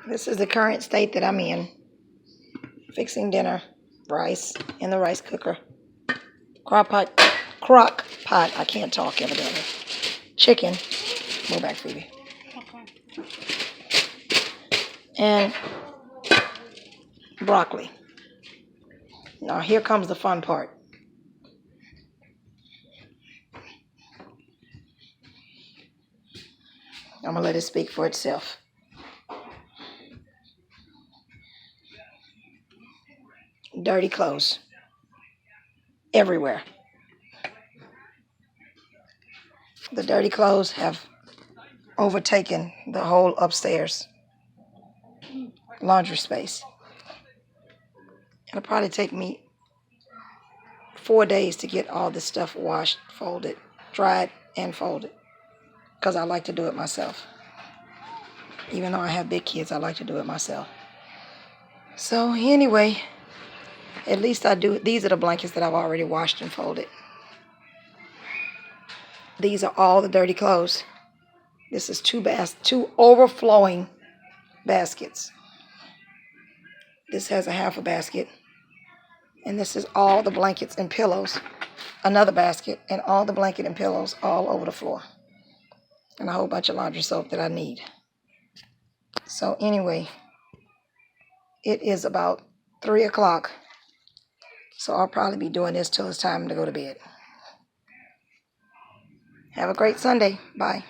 This is the current state that I'm in. Fixing dinner, rice in the rice cooker. Crock pot, I can't talk evidently. Chicken, go back, Phoebe. And broccoli. Now here comes the fun part. I'm gonna let it speak for itself. Dirty clothes. Everywhere. The dirty clothes have overtaken the whole upstairs laundry space. It'll probably take me 4 days to get all this stuff washed, folded, dried, and folded, because I like to do it myself. Even though I have big kids, I like to do it myself. So anyway, at least I do. These are the blankets that I've already washed and folded. These are all the dirty clothes. This is two overflowing baskets. This has a half a basket. And this is all the blankets and pillows. Another basket, and all the blanket and pillows all over the floor. And a whole bunch of laundry soap that I need. So anyway, it is about 3 o'clock. So I'll probably be doing this till it's time to go to bed. Have a great Sunday. Bye.